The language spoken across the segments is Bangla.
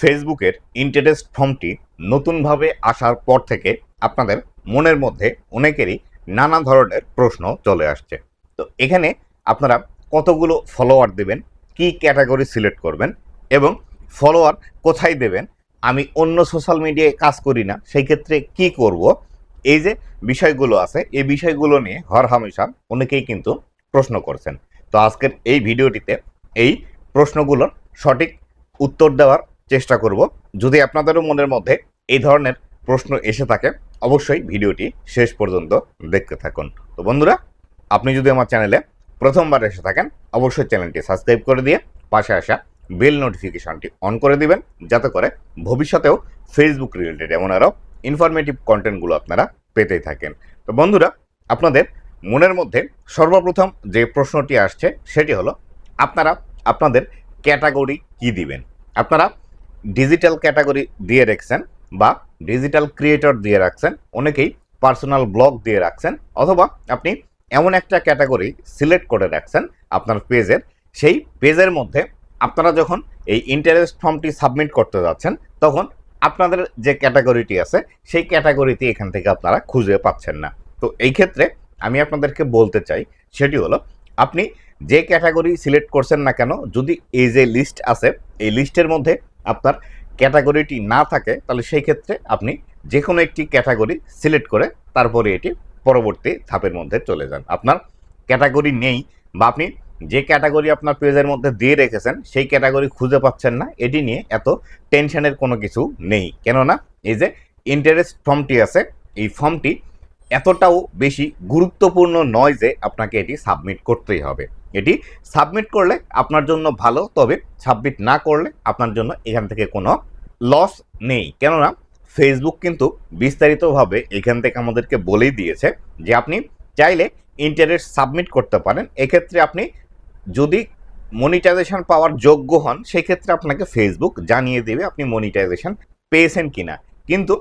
ফেসবুকের ইন্টারেস্ট ফর্মটি নতুনভাবে আসার পর থেকে আপনাদের মনের মধ্যে অনেকেরই নানা ধরনের প্রশ্ন চলে আসছে। তো এখানে আপনারা কতগুলো ফলোয়ার দেবেন, কি ক্যাটাগরি সিলেক্ট করবেন এবং ফলোয়ার কোথায় দেবেন, আমি অন্য সোশ্যাল মিডিয়ায় কাজ করি না, সেই ক্ষেত্রে কি করব, এই যে বিষয়গুলো আছে এই বিষয়গুলো নিয়ে হরহামেশা অনেকেই কিন্তু প্রশ্ন করছেন। তো আজকের এই ভিডিওটিতে এই প্রশ্নগুলোর সঠিক উত্তর দেওয়ার চেষ্টা করব। যদি আপনাদেরও মনের মধ্যে এই ধরনের প্রশ্ন এসে থাকে অবশ্যই ভিডিওটি শেষ পর্যন্ত দেখতে থাকুন। তো বন্ধুরা, আপনি যদি আমার চ্যানেলে প্রথমবার এসে থাকেন অবশ্যই চ্যানেলটি সাবস্ক্রাইব করে দিয়ে পাশে আসা বেল নোটিফিকেশনটি অন করে দিবেন, যাতে করে ভবিষ্যতেও ফেসবুক রিলেটেড এমন আরও ইনফরমেটিভ কন্টেন্টগুলো আপনারা পেতেই থাকেন। তো বন্ধুরা, আপনাদের মনের মধ্যে সর্বপ্রথম যে প্রশ্নটি আসছে সেটি হলো, আপনারা আপনাদের ক্যাটাগরি কি দিবেন। আপনারা ডিজিটাল ক্যাটাগরি দিয়ে রাখছেন বা ডিজিটাল ক্রিয়েটর দিয়ে রাখছেন, অনেকেই পার্সোনাল ব্লগ দিয়ে রাখছেন, অথবা আপনি এমন একটা ক্যাটাগরি সিলেক্ট করে রাখছেন আপনার পেজের। সেই পেজের মধ্যে আপনারা যখন এই ইন্টারেস্ট ফর্মটি সাবমিট করতে যাচ্ছেন তখন আপনাদের যে ক্যাটাগরিটি আছে সেই ক্যাটাগরিটি এখান থেকে আপনারা খুঁজে পাচ্ছেন না। তো এই ক্ষেত্রে আমি আপনাদেরকে বলতে চাই সেটি হলো, আপনি যে ক্যাটাগরি সিলেক্ট করছেন না কেন, যদি এই যে লিস্ট আছে এই লিস্টের মধ্যে আপনার ক্যাটাগরিটি না থাকে তাহলে সেই ক্ষেত্রে আপনি যে কোনো একটি ক্যাটাগরি সিলেক্ট করে তারপরে এটি পরবর্তী ধাপের মধ্যে চলে যান। আপনার ক্যাটাগরি নেই বা আপনি যে ক্যাটাগরি আপনার পেজের মধ্যে দিয়ে রেখেছেন সেই ক্যাটাগরি খুঁজে পাচ্ছেন না, এটি নিয়ে এত টেনশনের কোনো কিছু নেই। কেননা এই যে ইন্টারেস্ট ফর্মটি আছে এই ফর্মটি এতটাও বেশি গুরুত্বপূর্ণ নয় যে আপনাকে এটি সাবমিট করতেই হবে। এটি সাবমিট করলে আপনার জন্য ভালো, তবে সাবমিট না করলে আপনার জন্য এখান থেকে কোনো লস নেই। কেননা ফেসবুক কিন্তু বিস্তারিতভাবে এখান থেকে আমাদেরকে বলেই দিয়েছে যে আপনি চাইলে ইন্টারেস্ট সাবমিট করতে পারেন। এক্ষেত্রে আপনি যদি মনিটাইজেশন পাওয়ার যোগ্য হন সেক্ষেত্রে আপনাকে ফেসবুক জানিয়ে দেবে আপনি মনিটাইজেশন পেয়েছেন কিনা। কিন্তু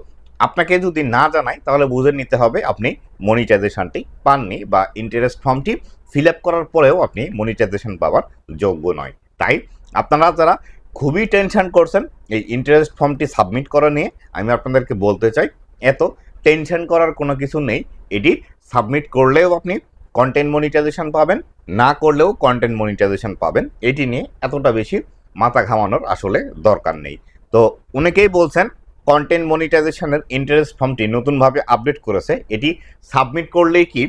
আপনাকে যদি না জানায় তাহলে বুঝে নিতে হবে আপনি মনিটাইজেশনটি পাননি বা ইন্টারেস্ট ফর্মটি ফিল আপ করার পরেও আপনি মনিটাইজেশন পাওয়ার যোগ্য নয়। তাই আপনারা যারা খুবই টেনশন করছেন এই ইন্টারেস্ট ফর্মটি সাবমিট করা নিয়ে, আমি আপনাদেরকে বলতে চাই এত টেনশন করার কোনো কিছু নেই। এটি সাবমিট করলেও আপনি কন্টেন্ট মনিটাইজেশন পাবেন, না করলেও কন্টেন্ট মনিটাইজেশন পাবেন। এটি নিয়ে এতটা বেশি মাথা ঘামানোর আসলে দরকার নেই। তো অনেকেই বলছেন কন্টেন্ট মনিটাইজেশনের ইন্টারেস্ট ফর্মটি নতুনভাবে আপডেট করেছে, এটি সাবমিট করলেই কি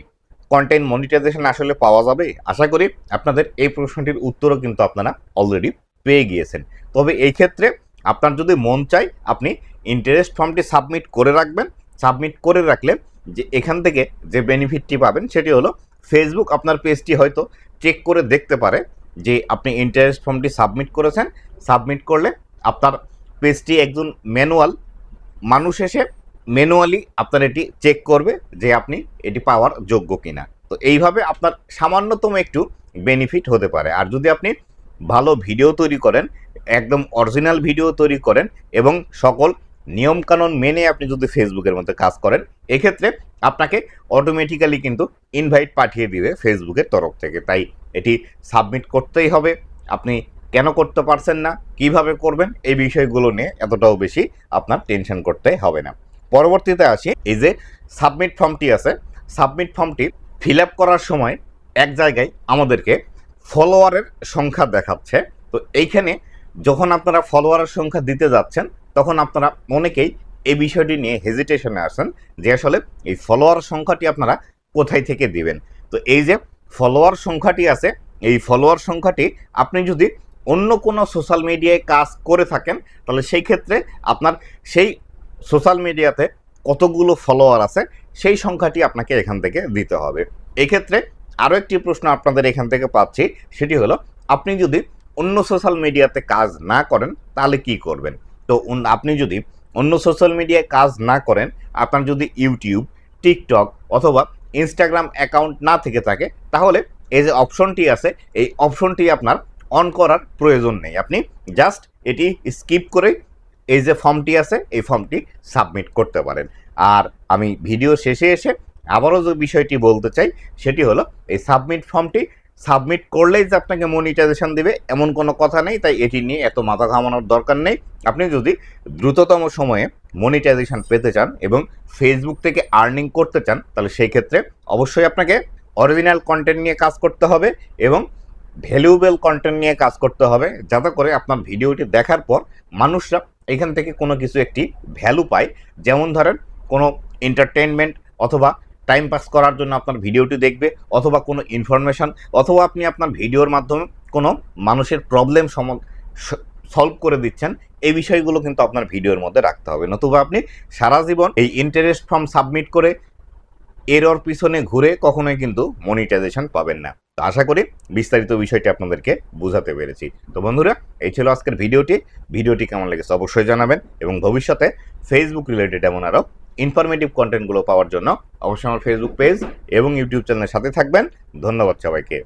কন্টেন্ট মনিটাইজেশন আসলে পাওয়া যাবে? আশা করি আপনাদের এই প্রশ্নটির উত্তরও কিন্তু আপনারা অলরেডি পেয়ে গিয়েছেন। তবে এই ক্ষেত্রে আপনার যদি মন চায় আপনি ইন্টারেস্ট ফর্মটি সাবমিট করে রাখবেন। সাবমিট করে রাখলে যে এখান থেকে যে বেনিফিটটি পাবেন সেটি হলো, ফেসবুক আপনার পেজটি হয়তো চেক করে দেখতে পারে যে আপনি ইন্টারেস্ট ফর্মটি সাবমিট করেছেন। সাবমিট করলে আপনার পেজটি একজন ম্যানুয়াল মানুষ এসে ম্যানুয়ালি আপনার এটি চেক করবে যে আপনি এটি পাওয়ার যোগ্য কিনা। তো এইভাবে আপনার সামান্যতম একটু বেনিফিট হতে পারে। আর যদি আপনি ভালো ভিডিও তৈরি করেন, একদম অরিজিনাল ভিডিও তৈরি করেন এবং সকল নিয়মকানুন মেনে আপনি যদি ফেসবুকের মধ্যে কাজ করেন, এক্ষেত্রে আপনাকে অটোমেটিক্যালি কিন্তু ইনভাইট পাঠিয়ে দিবে ফেসবুকের তরফ থেকে। তাই এটি সাবমিট করতেই হবে। আপনি কেন করতে পারছেন না, কিভাবে করবেন, এই বিষয়গুলো নিয়ে এতটাও বেশি আপনার টেনশন করতে হবে না। পরবর্তীতে আসি, এই যে সাবমিট ফর্মটি আছে, সাবমিট ফর্মটি ফিল আপ করার সময় এক জায়গায় আমাদেরকে ফলোয়ারের সংখ্যা দেখাচ্ছে। তো এইখানে যখন আপনারা ফলোয়ারের সংখ্যা দিতে যাচ্ছেন তখন আপনারা অনেকেই এই বিষয়টি নিয়ে হেজিটেশনে আসেন যে আসলে এই ফলোয়ার সংখ্যাটি আপনারা কোথায় থেকে দিবেন। তো এই যে ফলোয়ার সংখ্যাটি আছে এই ফলোয়ার সংখ্যাটি আপনি যদি অন্য কোনো সোশ্যাল মিডিয়ায় কাজ করে থাকেন তাহলে সেই ক্ষেত্রে আপনার সেই সোশ্যাল মিডিয়াতে কতগুলো ফলোয়ার আছে সেই সংখ্যাটি আপনাকে এখান থেকে দিতে হবে। এক্ষেত্রে আরও একটি প্রশ্ন আপনাদের এখান থেকে পাচ্ছি, সেটি হলো আপনি যদি অন্য সোশ্যাল মিডিয়াতে কাজ না করেন তাহলে কি করবেন। তো আপনি যদি অন্য সোশ্যাল মিডিয়ায় কাজ না করেন, আপনার যদি ইউটিউব, টিকটক অথবা ইনস্টাগ্রাম অ্যাকাউন্ট না থেকে থাকে তাহলে এই যে অপশনটি আছে এই অপশনটি আপনার অন করার প্রয়োজন নেই। আপনি জাস্ট এটি স্কিপ করে এই যে ফর্মটি আছে এই ফর্মটি সাবমিট করতে পারেন। আর আমি ভিডিও শেষে এসে আবারও যে বিষয়টি বলতে চাই সেটি হলো, এই সাবমিট ফর্মটি সাবমিট করলেই যে আপনাকে মনিটাইজেশন দিবে এমন কোনো কথা নেই, তাই এটি নিয়ে এত মাথা ঘামানোর দরকার নেই। আপনি যদি দ্রুততম সময়ে মনিটাইজেশন পেতে চান এবং ফেসবুক থেকে আর্নিং করতে চান, তাহলে সেই ক্ষেত্রে অবশ্যই আপনাকে অরিজিনাল কন্টেন্ট নিয়ে কাজ করতে হবে এবং ভ্যালুয়েবল কন্টেন্ট নিয়ে কাজ করতে হবে, যাতে করে আপনার ভিডিওটি দেখার পর মানুষরা এখান থেকে কোনো কিছু একটি ভ্যালু পায়। যেমন ধরেন কোনো এন্টারটেনমেন্ট অথবা টাইম পাস করার জন্য আপনার ভিডিওটি দেখবে, অথবা কোনো ইনফরমেশান, অথবা আপনি আপনার ভিডিওর মাধ্যমে কোনো মানুষের প্রবলেম সলভ করে দিচ্ছেন। এই বিষয়গুলো কিন্তু আপনার ভিডিওর মধ্যে রাখতে হবে, নতুবা আপনি সারা জীবন এই ইন্টারেস্ট ফর্ম সাবমিট করে এরর পিছনে ঘুরে কখনোই কিন্তু মনিটাইজেশন পাবেন না। তো আশা করি বিস্তারিত বিষয়টি আপনাদেরকে বোঝাতে পেরেছি। তো বন্ধুরা, এই ছিল আজকের ভিডিওটি কেমন লেগেছে অবশ্যই জানাবেন, এবং ভবিষ্যতে ফেসবুক রিলেটেড এমন আরও ইনফরমেটিভ কন্টেন্টগুলো পাওয়ার জন্য অবশ্যই আমার ফেসবুক পেজ এবং ইউটিউব চ্যানেলের সাথে থাকবেন। ধন্যবাদ সবাইকে।